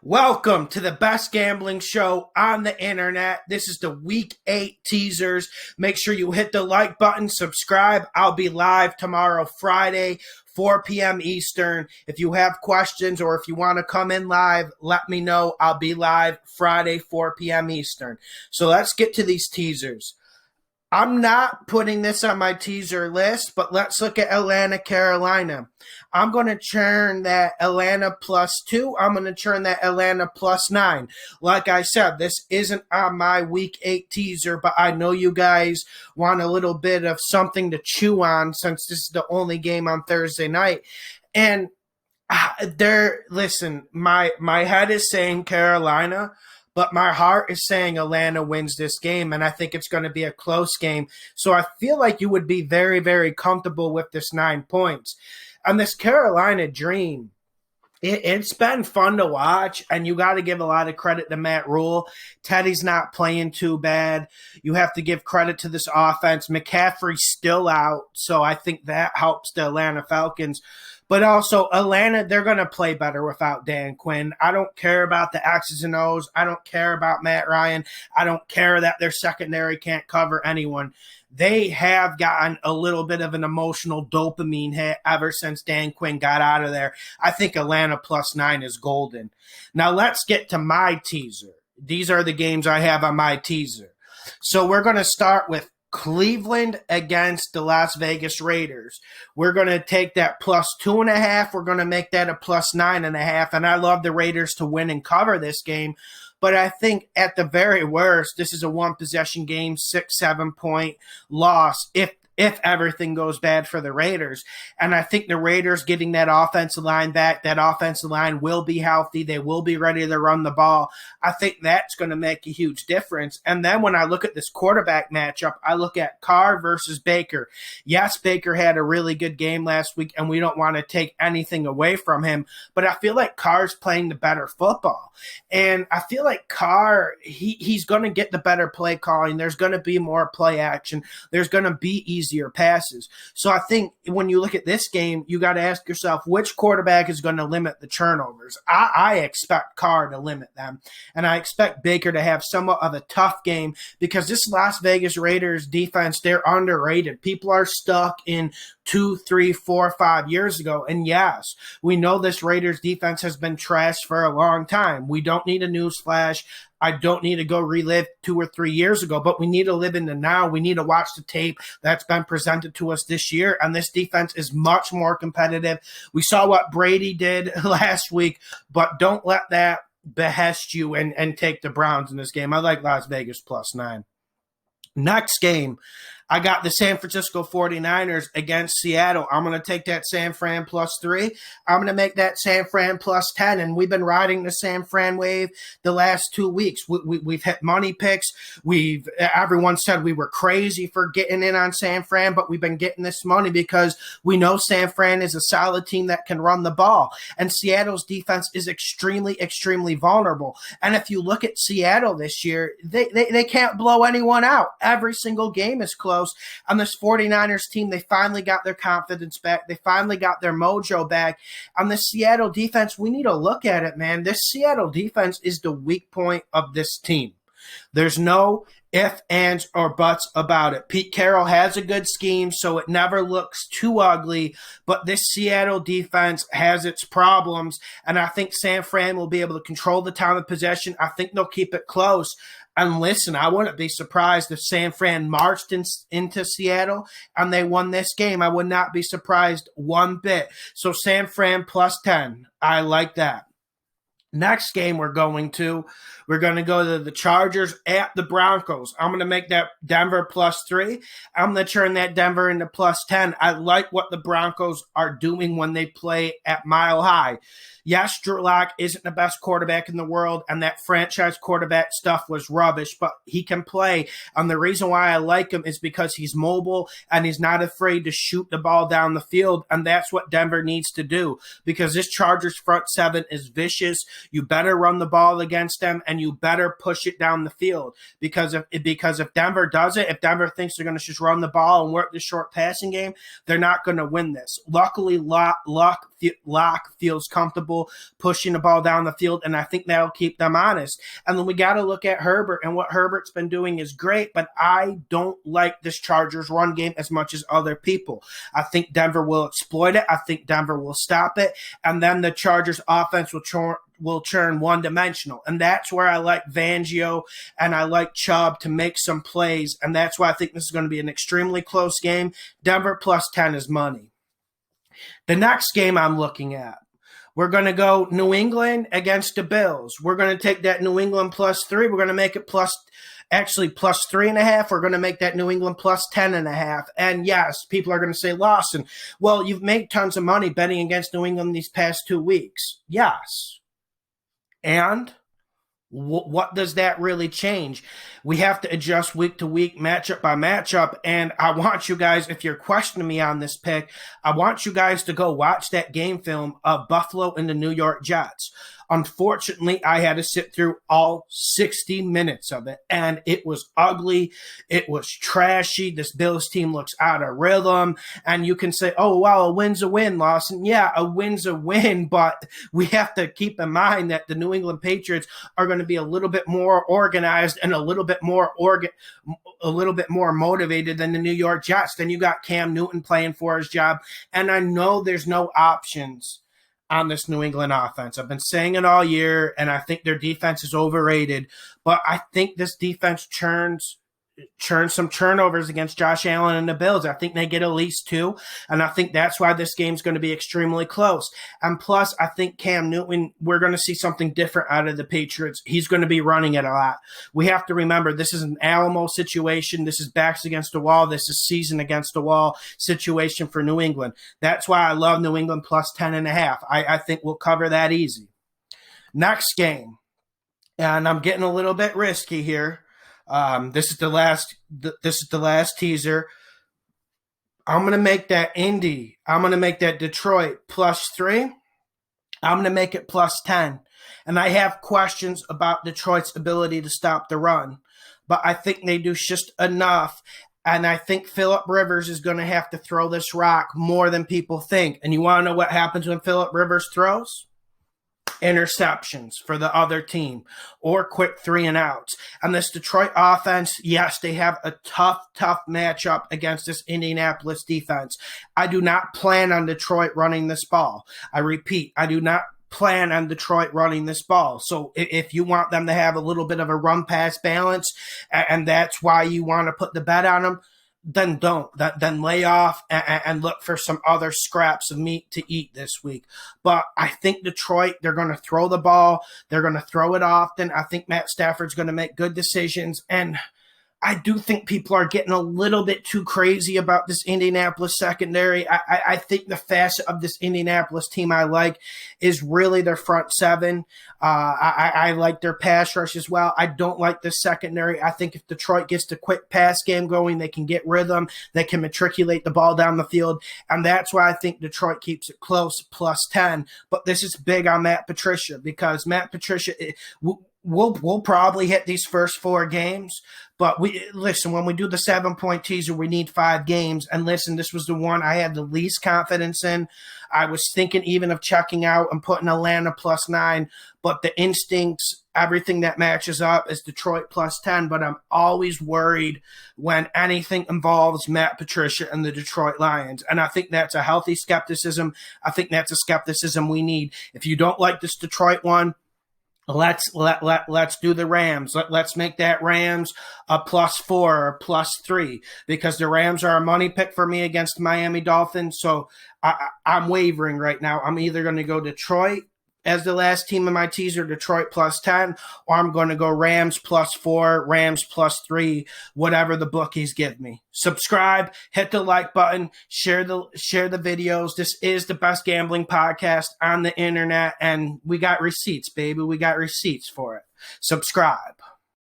Welcome to the best gambling show on the internet. This is the Week 8 teasers. Make sure you hit the like button, subscribe. I'll be live tomorrow, Friday, 4 p.m. Eastern. If you have questions or if you want to come in live, let me know. I'll be live Friday, 4 p.m. Eastern. So let's get to these teasers. I'm not putting this on my teaser list, but let's look at Atlanta, Carolina. I'm going to churn that Atlanta +2. I'm going to churn that Atlanta +9. Like I said, this isn't on my Week 8 teaser, but I know you guys want a little bit of something to chew on since this is the only game on Thursday night. And listen, my head is saying Carolina, but my heart is saying Atlanta wins this game, and I think it's going to be a close game. So I feel like you would be very, very comfortable with this 9 points. And this Carolina dream, it's been fun to watch, and you got to give a lot of credit to Matt Rule. Teddy's not playing too bad. You have to give credit to this offense. McCaffrey's still out, so I think that helps the Atlanta Falcons. But also, Atlanta, they're going to play better without Dan Quinn. I don't care about the X's and O's. I don't care about Matt Ryan. I don't care that their secondary can't cover anyone. They have gotten a little bit of an emotional dopamine hit ever since Dan Quinn got out of there. I think Atlanta +9 is golden. Now, let's get to my teaser. These are the games I have on my teaser. So we're going to start with Cleveland against the Las Vegas Raiders. We're going to take that +2.5. We're going to make that a +9.5. And I love the Raiders to win and cover this game. But I think at the very worst, this is a one-possession game, 6-7 point loss if everything goes bad for the Raiders. And I think the Raiders getting that offensive line back, that offensive line will be healthy. They will be ready to run the ball. I think that's going to make a huge difference. And then when I look at this quarterback matchup, I look at Carr versus Baker. Yes, Baker had a really good game last week, and we don't want to take anything away from him. But I feel like Carr's playing the better football. And I feel like Carr, he's going to get the better play calling. There's going to be more play action. There's going to be easier passes. So I think when you look at this game, you got to ask yourself, which quarterback is going to limit the turnovers? I expect Carr to limit them, and I expect Baker to have somewhat of a tough game because this Las Vegas Raiders defense, they're underrated. People are stuck in 2, 3, 4, 5 years ago. And yes, we know this Raiders defense has been trashed for a long time. We don't need a news flash. I don't need to go relive 2 or 3 years ago, but we need to live in the now. We need to watch the tape that's been presented to us this year, and this defense is much more competitive. We saw what Brady did last week, but don't let that behest you and take the Browns in this game. I like Las Vegas +9. Next game, I got the San Francisco 49ers against Seattle. I'm going to take that San Fran +3. I'm going to make that San Fran +10. And we've been riding the San Fran wave the last 2 weeks. We've hit money picks. Everyone said we were crazy for getting in on San Fran, but we've been getting this money because we know San Fran is a solid team that can run the ball. And Seattle's defense is extremely, extremely vulnerable. And if you look at Seattle this year, they can't blow anyone out. Every single game is close. On this 49ers team, they finally got their confidence back. They finally got their mojo back. On the Seattle defense, we need to look at it, man. This Seattle defense is the weak point of this team. There's no ifs, ands, or buts about it. Pete Carroll has a good scheme, so it never looks too ugly, but this Seattle defense has its problems, and I think San Fran will be able to control the time of possession. I think they'll keep it close. And listen, I wouldn't be surprised if San Fran marched into Seattle and they won this game. I would not be surprised one bit. So San Fran +10. I like that. Next game we're going to go to the Chargers at the Broncos. I'm going to make that Denver +3. I'm going to turn that Denver into +10. I like what the Broncos are doing when they play at Mile High. Yes, Drew Lock isn't the best quarterback in the world, and that franchise quarterback stuff was rubbish, but he can play. And the reason why I like him is because he's mobile and he's not afraid to shoot the ball down the field, and that's what Denver needs to do because this Chargers front seven is vicious. You better run the ball against them, and you better push it down the field, because if Denver does it, if Denver thinks they're going to just run the ball and work the short passing game, they're not going to win this. Luckily, Locke feels comfortable pushing the ball down the field, and I think that'll keep them honest. And then we got to look at Herbert, and what Herbert's been doing is great, but I don't like this Chargers run game as much as other people. I think Denver will exploit it. I think Denver will stop it, and then the Chargers offense will turn one-dimensional. And that's where I like Fangio and I like Chubb to make some plays, and that's why I think this is going to be an extremely close game. Denver plus 10 is money. The next game I'm looking at, we're going to go New England against the Bills. We're going to take that New England plus 3. We're going to make it plus 3.5. We're going to make that New England plus 10.5. And yes, people are going to say, Lawson, well, you've made tons of money betting against New England these past 2 weeks. Yes. And what does that really change? We have to adjust week to week, matchup by matchup. And I want you guys, if you're questioning me on this pick, I want you guys to go watch that game film of Buffalo and the New York Jets. Unfortunately, I had to sit through all 60 minutes of it, and it was ugly. It was trashy. This Bills team looks out of rhythm, and you can say, oh, well, a win's a win, Lawson. Yeah, a win's a win, but we have to keep in mind that the New England Patriots are going to be a little bit more organized and a little bit more motivated than the New York Jets. Then you got Cam Newton playing for his job, and I know there's no options on this New England offense. I've been saying it all year, and I think their defense is overrated, but I think this defense churns some turnovers against Josh Allen and the Bills. I think they get at least 2, and I think that's why this game's going to be extremely close. And plus, I think Cam Newton, we're going to see something different out of the Patriots. He's going to be running it a lot. We have to remember, this is an Alamo situation. This is backs against the wall. This is season against the wall situation for New England. That's why I love New England plus 10.5. I think we'll cover that easy. Next game, and I'm getting a little bit risky here. This is the last teaser. I'm going to make that Indy. I'm going to make that Detroit plus 3. I'm going to make it plus 10. And I have questions about Detroit's ability to stop the run, but I think they do just enough. And I think Phillip Rivers is going to have to throw this rock more than people think. And you want to know what happens when Phillip Rivers throws? Interceptions for the other team or quick 3-and-outs. And this Detroit offense, yes, they have a tough matchup against this Indianapolis defense. I do not plan on Detroit running this ball. I repeat, I do not plan on Detroit running this ball. So if you want them to have a little bit of a run-pass balance, and that's why you want to put the bet on them, then don't. Then lay off and look for some other scraps of meat to eat this week. But I think Detroit, they're going to throw the ball. They're going to throw it often. I think Matt Stafford's going to make good decisions. And I do think people are getting a little bit too crazy about this Indianapolis secondary. I think the facet of this Indianapolis team I like is really their front seven. I like their pass rush as well. I don't like this secondary. I think if Detroit gets the quick pass game going, they can get rhythm. They can matriculate the ball down the field. And that's why I think Detroit keeps it close, plus 10. But this is big on Matt Patricia, because Matt Patricia we'll probably hit these first 4 games, but when we do the 7-point teaser, we need 5 games. And listen, this was the one I had the least confidence in. I was thinking even of checking out and putting Atlanta plus 9, but the instincts, everything that matches up is Detroit plus 10. But I'm always worried when anything involves Matt Patricia and the Detroit Lions. And I think that's a healthy skepticism. I think that's a skepticism we need. If you don't like this Detroit one, let's do the Rams. Let's make that Rams a plus 4 or plus 3, because the Rams are a money pick for me against the Miami Dolphins. So I'm wavering right now. I'm either going to go Detroit as the last team in my teaser, Detroit plus 10, or I'm going to go Rams plus 4, Rams plus 3, whatever the bookies give me. Subscribe, hit the like button, share the videos. This is the best gambling podcast on the internet, and we got receipts, baby. We got receipts for it. Subscribe.